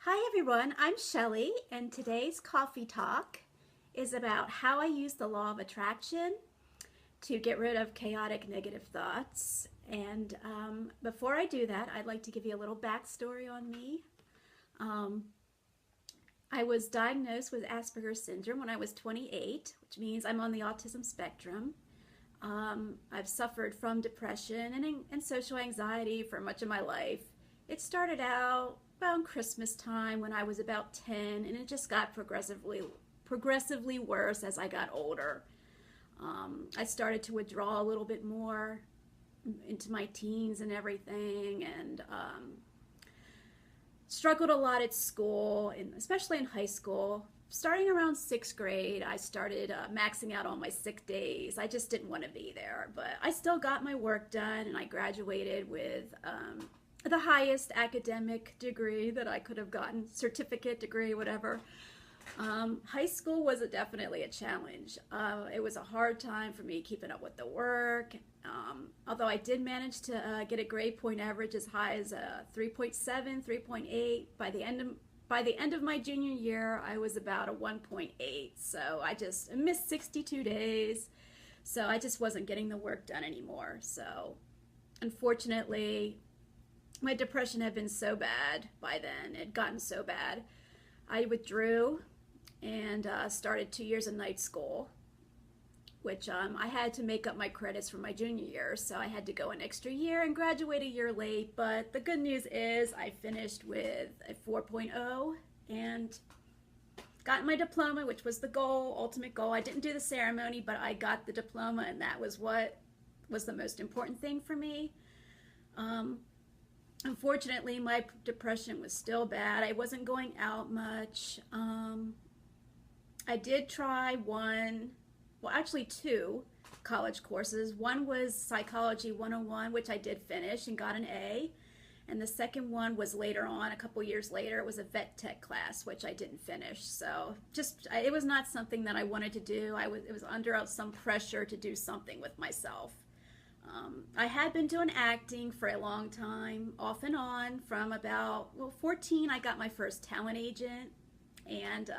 Hi everyone, I'm Shelly, and today's coffee talk is about how I use the law of attraction to get rid of chaotic negative thoughts. And before I do that, I'd like to give you a little backstory on me. Um, I was diagnosed with Asperger's syndrome when I was 28, which means I'm on the autism spectrum. I've suffered from depression and social anxiety for much of my life. It started out around Christmas time when I was about 10, and it just got progressively worse as I got older. I started to withdraw a little bit more into my teens and everything, and struggled a lot at school, and especially in high school. Starting around sixth grade, I started maxing out all my sick days. I just didn't want to be there, but I still got my work done, and I graduated with the highest academic degree that I could have gotten, certificate, degree, whatever. High school was definitely a challenge. It was a hard time for me keeping up with the work. Although I did manage to get a grade point average as high as 3.7, 3.8. By the end of my junior year, I was about a 1.8. So I just missed 62 days. So I just wasn't getting the work done anymore. So unfortunately, my depression had been so bad by then. It had gotten so bad. I withdrew and started 2 years of night school, which I had to make up my credits for my junior year. So I had to go an extra year and graduate a year late. But the good news is I finished with a 4.0 and got my diploma, which was the goal, ultimate goal. I didn't do the ceremony, but I got the diploma, and that was what was the most important thing for me. Unfortunately, my depression was still bad. I wasn't going out much. I did try two college courses. One was Psychology 101, which I did finish and got an A. And the second one was later on, a couple years later. It was a vet tech class, which I didn't finish. So it was not something that I wanted to do. It was under some pressure to do something with myself. I had been doing acting for a long time, off and on. From about 14, I got my first talent agent, and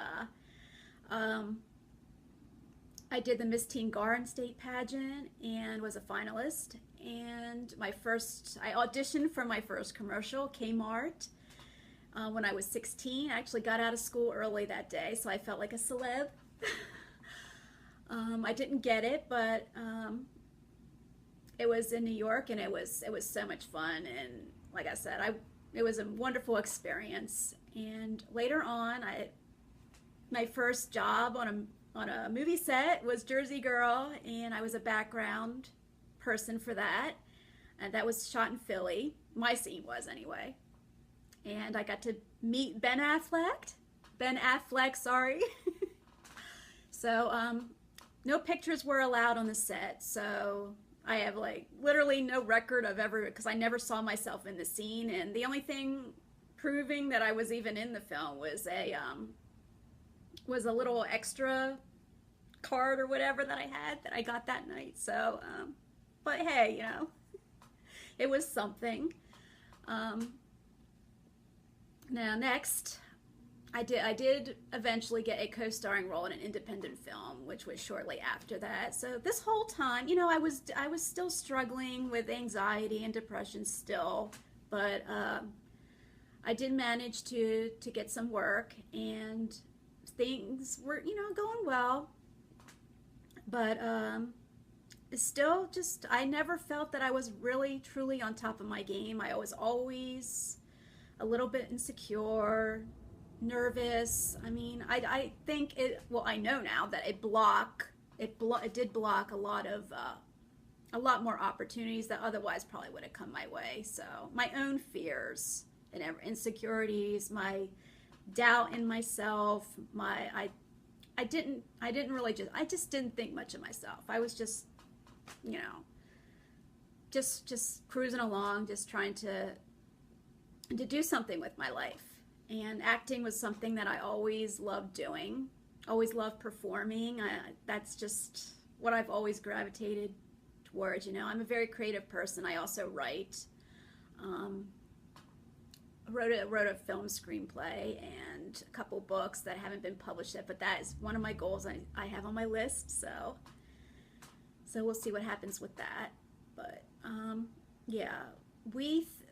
I did the Miss Teen Garden State pageant and was a finalist. And I auditioned for my first commercial, Kmart, when I was 16. I actually got out of school early that day, so I felt like a celeb. I didn't get it, but it was in New York, and it was so much fun. And like I said, it was a wonderful experience. And later on, my first job on a movie set was Jersey Girl, and I was a background person for that. And that was shot in Philly. My scene was, anyway. And I got to meet Ben Affleck. Ben Affleck, sorry. So no pictures were allowed on the set. So I have literally no record of because I never saw myself in the scene. And the only thing proving that I was even in the film was a little extra card or whatever that I got that night. So, but hey, it was something. Now next, I did eventually get a co-starring role in an independent film, which was shortly after that. So this whole time, I was still struggling with anxiety and depression still, but I did manage to get some work, and things were going well. But still, I never felt that I was really truly on top of my game. I was always a little bit insecure, nervous. I mean, I think I know now that it did block a lot more opportunities that otherwise probably would have come my way. So my own fears and insecurities, my doubt in myself, I just didn't think much of myself. I was just cruising along, just trying to do something with my life. And acting was something that I always loved doing, always loved performing. That's just what I've always gravitated towards. I'm a very creative person. I also write. wrote a film screenplay and a couple books that haven't been published yet, but that is one of my goals I have on my list. So we'll see what happens with that. But yeah,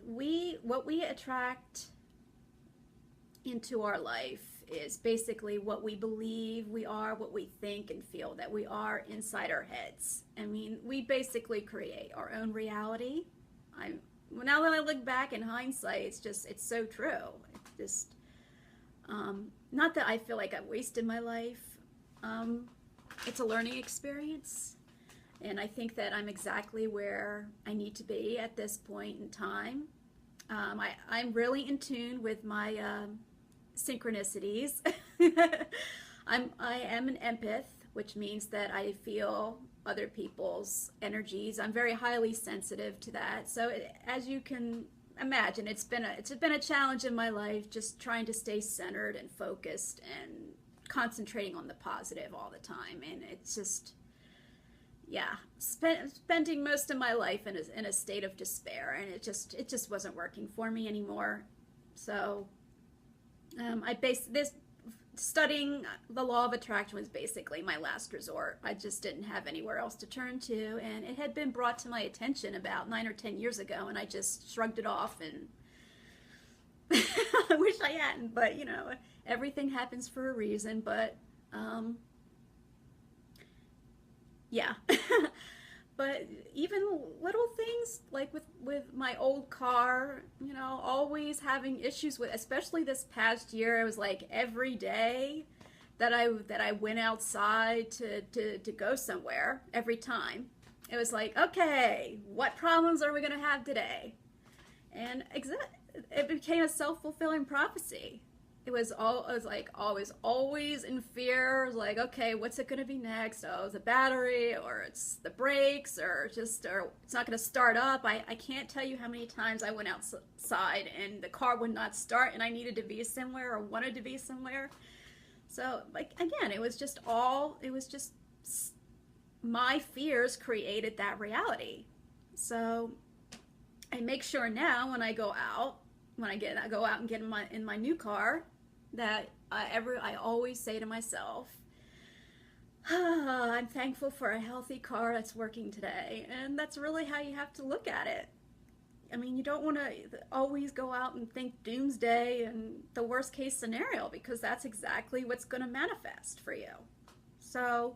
what we attract into our life is basically what we believe we are, what we think and feel that we are inside our heads. I mean, we basically create our own reality. Now that I look back in hindsight, it's so true. It's just, not that I feel like I've wasted my life. It's a learning experience. And I think that I'm exactly where I need to be at this point in time. I'm really in tune with my synchronicities. I am an empath, which means that I feel other people's energies. I'm very highly sensitive to that. So as you can imagine, it's been a challenge in my life, just trying to stay centered and focused and concentrating on the positive all the time. And it's just, yeah, spending most of my life in a state of despair, and it just wasn't working for me anymore. So I based this, studying the law of attraction was basically my last resort. I just didn't have anywhere else to turn to, and it had been brought to my attention about 9 or 10 years ago, and I just shrugged it off, and I wish I hadn't, but you know, everything happens for a reason. But yeah. But even little things like with my old car, you know, always having issues with, especially this past year, it was like every day that I went outside to go somewhere, every time, it was like, okay, what problems are we going to have today? And it became a self-fulfilling prophecy. It was like always in fear. It was like, okay, what's it going to be next? Oh, it's a battery, or it's the brakes, or it's not going to start up. I can't tell you how many times I went outside and the car would not start, and I needed to be somewhere or wanted to be somewhere. So, like, again, it was just my fears created that reality. So I make sure now when I go out, go out and get in my new car, that I always say to myself, I'm thankful for a healthy car that's working today. And that's really how you have to look at it. I mean, you don't want to always go out and think doomsday and the worst case scenario, because that's exactly what's going to manifest for you. So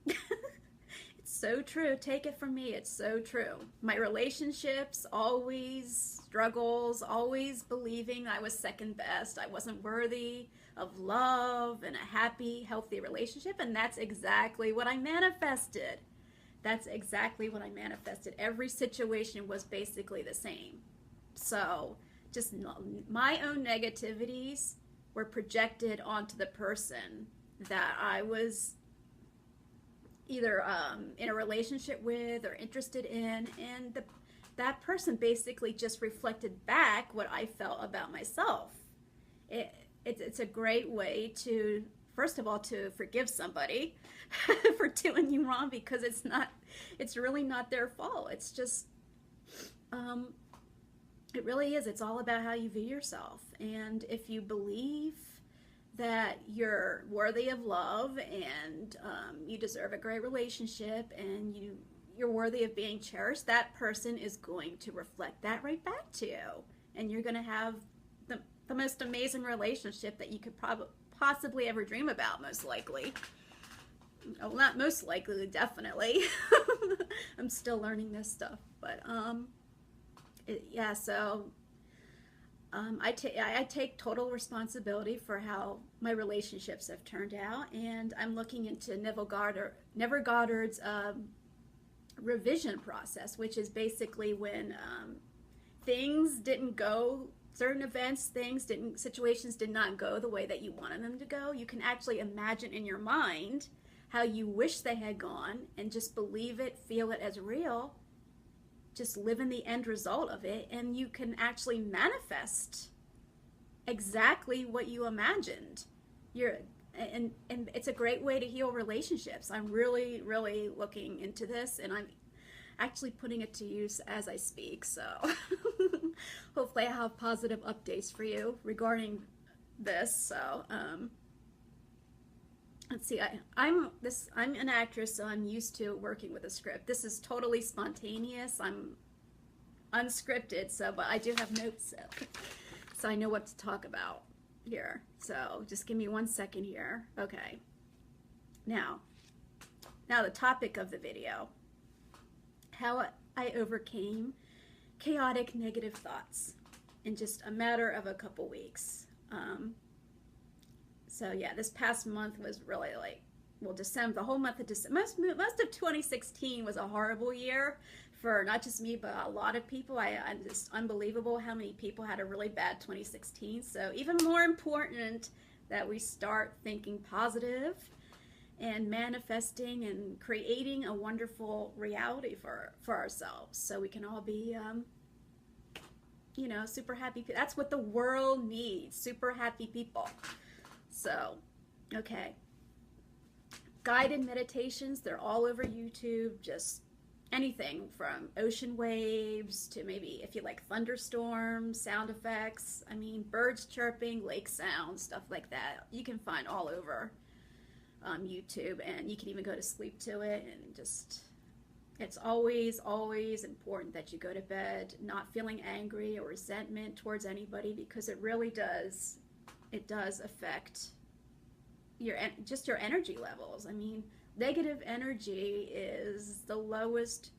it's so true. Take it from me. It's so true. My relationships, always struggles, always believing I was second best. I wasn't worthy of love and a happy, healthy relationship. And that's exactly what I manifested. That's exactly what I manifested. Every situation was basically the same. So just my own negativities were projected onto the person that I was either in a relationship with or interested in, and that person basically just reflected back what I felt about myself. It's a great way to, first of all, to forgive somebody for doing you wrong, because it's really not their fault. It's just, it really is. It's all about how you view yourself. And if you believe that you're worthy of love, and you deserve a great relationship, and you're worthy of being cherished, that person is going to reflect that right back to you. And you're going to have the most amazing relationship that you could possibly ever dream about, most likely. Well, not most likely, definitely. I'm still learning this stuff. But, yeah, so I take total responsibility for how my relationships have turned out, and I'm looking into Neville Goddard's revision process, which is basically when things didn't go, certain events, situations did not go the way that you wanted them to go. You can actually imagine in your mind how you wish they had gone, and just believe it, feel it as real. Just live in the end result of it, and you can actually manifest exactly what you imagined. And it's a great way to heal relationships. I'm really, really looking into this, and actually putting it to use as I speak. So hopefully I have positive updates for you regarding this. So let's see. I'm an actress, so I'm used to working with a script. This is totally spontaneous. I'm unscripted, so but I do have notes, so I know what to talk about here. So just give me 1 second here. Okay. Now the topic of the video: how I overcame chaotic negative thoughts in just a matter of a couple weeks. So yeah, this past month was really like, well, December, the whole month of December, most of 2016 was a horrible year for not just me, but a lot of people. I'm just unbelievable how many people had a really bad 2016. So even more important that we start thinking positive and manifesting and creating a wonderful reality for ourselves, so we can all be, you know, super happy. That's what the world needs, super happy people. So, okay. Guided meditations, they're all over YouTube, just anything from ocean waves to maybe if you like thunderstorms, sound effects, I mean birds chirping, lake sounds, stuff like that. You can find all over YouTube, and you can even go to sleep to it. And just, it's always important that you go to bed not feeling angry or resentment towards anybody, because it really does, it does affect your energy levels. I mean, negative energy is the lowest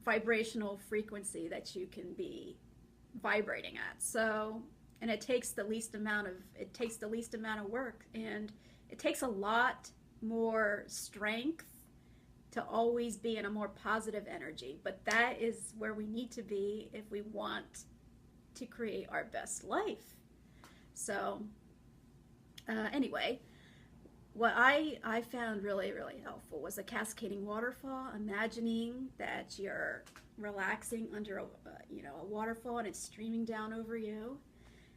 vibrational frequency that you can be vibrating at. So, and it takes the least amount of work, and it takes a lot more strength to always be in a more positive energy. But that is where we need to be if we want to create our best life. So anyway, what I found really helpful was a cascading waterfall. Imagining that you're relaxing under a waterfall, and it's streaming down over you,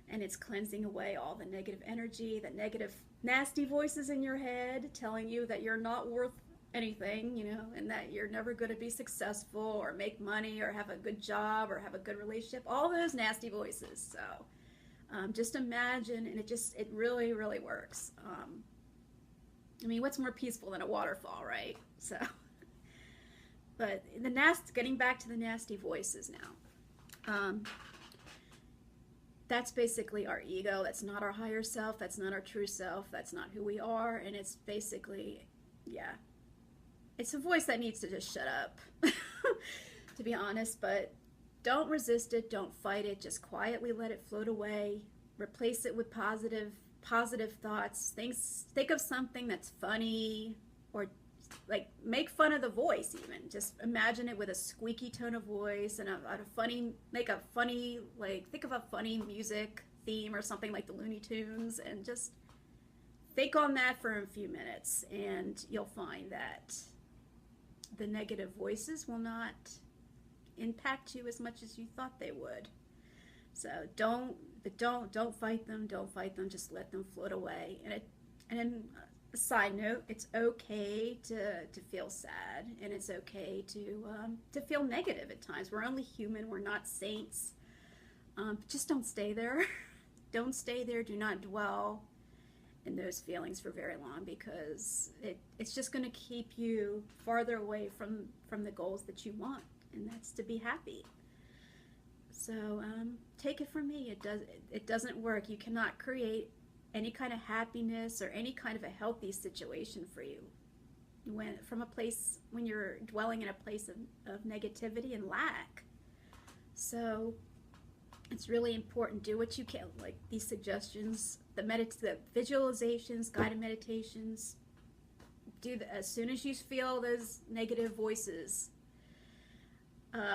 and it's cleansing away all the negative energy, the negative nasty voices in your head telling you that you're not worth anything, you know, and that you're never going to be successful or make money or have a good job or have a good relationship, all those nasty voices. So just imagine, and it really works. I mean, what's more peaceful than a waterfall, right? So, but getting back to the nasty voices now. That's basically our ego. That's not our higher self. That's not our true self. That's not who we are. And it's basically, yeah, it's a voice that needs to just shut up, to be honest. But don't resist it. Don't fight it. Just quietly let it float away. Replace it with positive thoughts. Think of something that's funny, or like make fun of the voice even. Just imagine it with a squeaky tone of voice and think of a funny music theme or something like the Looney Tunes, and just think on that for a few minutes, and you'll find that the negative voices will not impact you as much as you thought they would. So don't fight them. Don't fight them. Just let them float away. And then a side note, it's okay to feel sad, and it's okay to feel negative at times. We're only human. We're not saints. Just don't stay there. Don't stay there. Do not dwell in those feelings for very long, because it's just going to keep you farther away from the goals that you want, and that's to be happy. So take it from me, it doesn't work. You cannot create any kind of happiness or any kind of a healthy situation for you when you're dwelling in a place of negativity and lack. So it's really important. Do what you can, like these suggestions, the visualizations, guided meditations. Do that as soon as you feel those negative voices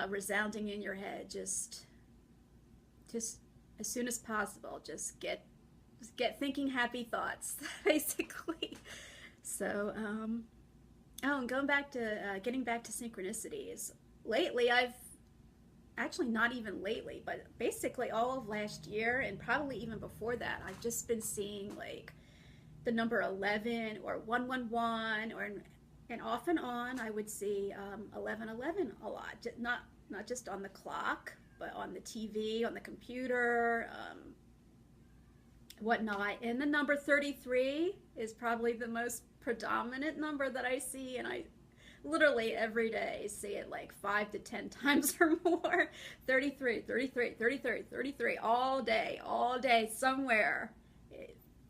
resounding in your head. Just as soon as possible, just get thinking happy thoughts, basically. So, and getting back to synchronicities. Lately, actually not even lately, but basically all of last year, and probably even before that, I've just been seeing like the number 11 or 111, And off and on, I would see 1111 a lot. Not just on the clock, but on the TV, on the computer, whatnot. And the number 33 is probably the most predominant number that I see, and I literally every day see it like 5 to 10 times or more. 33, 33, 33, 33, all day, somewhere.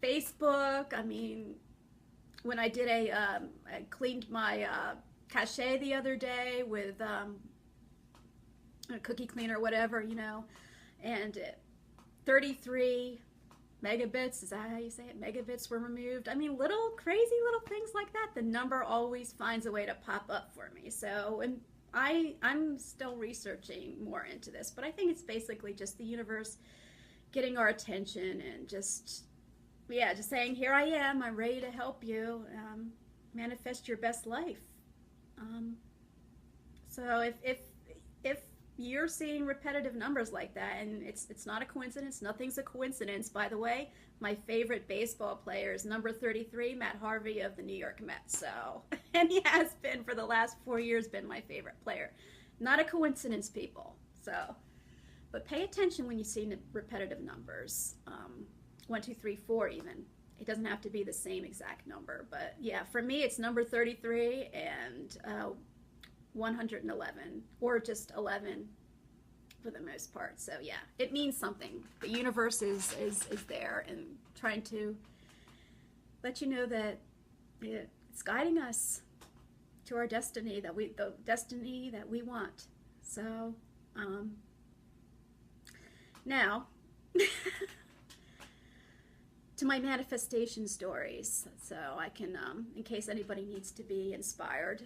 Facebook, I mean, when I did I cleaned my cache the other day with a cookie cleaner, whatever, and 33 megabits, is that how you say it? Megabits were removed. I mean, crazy little things like that. The number always finds a way to pop up for me. So, and I'm still researching more into this, but I think it's basically just the universe getting our attention and just saying, here I am, I'm ready to help you manifest your best life. So if you're seeing repetitive numbers like that, and it's not a coincidence, nothing's a coincidence. By the way, my favorite baseball player is number 33, Matt Harvey of the New York Mets. So, and he has been for the last 4 years been my favorite player. Not a coincidence, people. So, but pay attention when you see repetitive numbers. 1, 2, 3, 4 even. It doesn't have to be the same exact number, but yeah, for me it's number 33 and 111, or just 11 for the most part. So yeah, it means something. The universe is there and trying to let you know that it's guiding us to our destiny, the destiny that we want. So now to my manifestation stories, so I can, in case anybody needs to be inspired.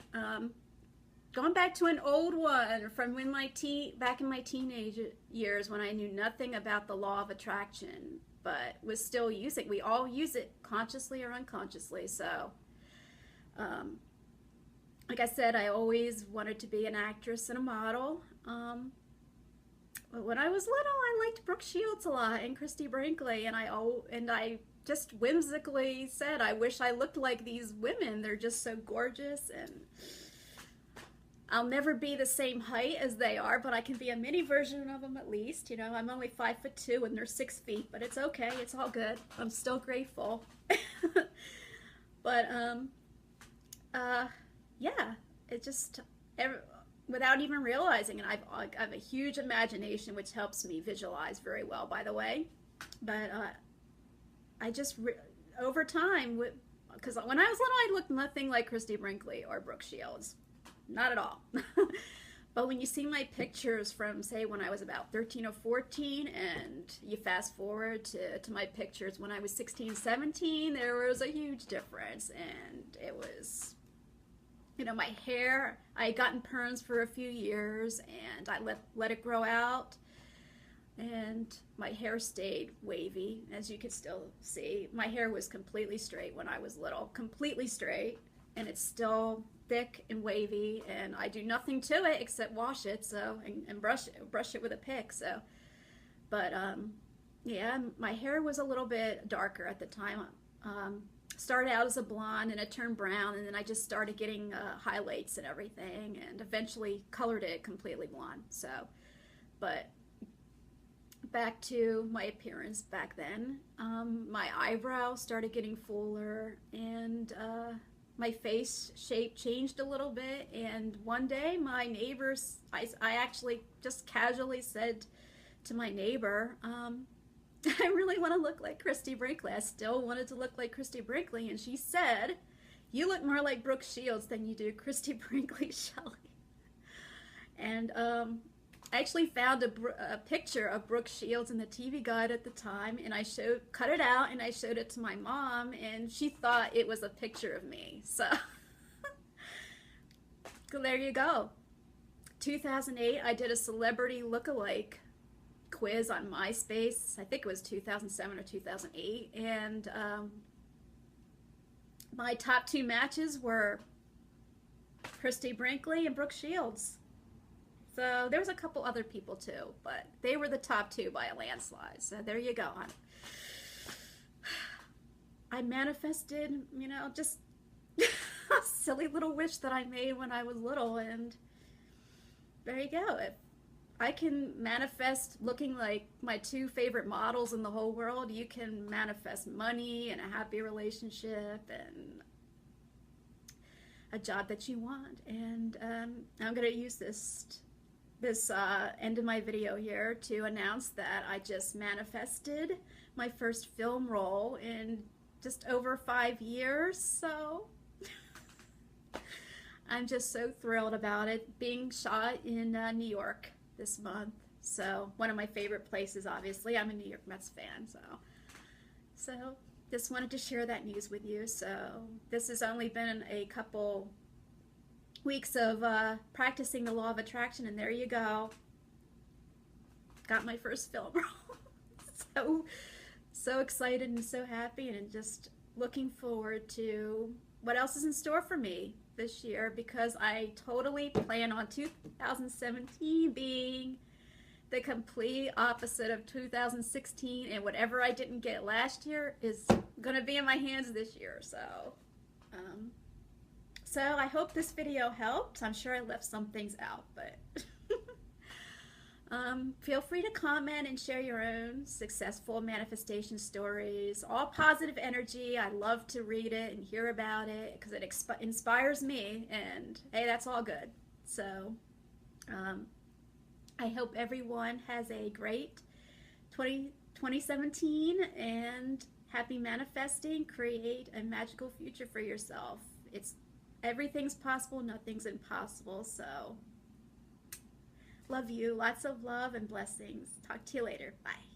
Going back to an old one from when back in my teenage years, when I knew nothing about the law of attraction, but was still using. We all use it consciously or unconsciously. So, like I said, I always wanted to be an actress and a model. But when I was little, I liked Brooke Shields a lot and Christy Brinkley, and I just whimsically said, I wish I looked like these women. They're just so gorgeous, and I'll never be the same height as they are, but I can be a mini version of them at least. I'm only 5'2" and they're 6 feet, but it's okay. It's all good. I'm still grateful. But yeah, it just without even realizing it, I have a huge imagination, which helps me visualize very well, by the way. But I just over time, because when I was little, I looked nothing like Christy Brinkley or Brooke Shields. Not at all. But when you see my pictures from, say, when I was about 13 or 14, and you fast forward to my pictures when I was 16, 17, there was a huge difference. And it was, my hair, I had gotten perms for a few years, and I let it grow out. And my hair stayed wavy, as you can still see. My hair was completely straight when I was little, completely straight, and it's still thick and wavy, and I do nothing to it except wash it, and brush it with a pick. So, but yeah, my hair was a little bit darker at the time. Started out as a blonde, and it turned brown, and then I just started getting highlights and everything, and eventually colored it completely blonde. So, but back to my appearance back then, my eyebrows started getting fuller, and my face shape changed a little bit. And one day my neighbors, I actually just casually said to my neighbor, I really want to look like Christy Brinkley. I still wanted to look like Christy Brinkley. And she said, you look more like Brooke Shields than you do Christy Brinkley, Shelli. And I actually found a picture of Brooke Shields in the TV Guide at the time, and I cut it out, and I showed it to my mom, and she thought it was a picture of me. So, there you go. 2008, I did a celebrity lookalike quiz on MySpace. I think it was 2007 or 2008, and my top 2 matches were Christy Brinkley and Brooke Shields. So there was a couple other people too, but they were the top 2 by a landslide. So there you go. I manifested, just silly little wish that I made when I was little, and there you go. If I can manifest looking like my two favorite models in the whole world, you can manifest money and a happy relationship and a job that you want. And I'm going to use this end of my video here to announce that I just manifested my first film role in just over 5 years. So I'm just so thrilled about it, being shot in New York this month. So one of my favorite places, obviously. I'm a New York Mets fan, so just wanted to share that news with you. So this has only been a couple weeks of practicing the law of attraction, and there you go. Got my first film role. So excited and so happy, and just looking forward to what else is in store for me this year, because I totally plan on 2017 being the complete opposite of 2016, and whatever I didn't get last year is gonna be in my hands this year. So I hope this video helped. I'm sure I left some things out, but feel free to comment and share your own successful manifestation stories. All positive energy. I love to read it and hear about it because it inspires me, and hey, that's all good. So I hope everyone has a great 2017, and happy manifesting. Create a magical future for yourself. Everything's possible, nothing's impossible. So love you. Lots of love and blessings. Talk to you later. Bye.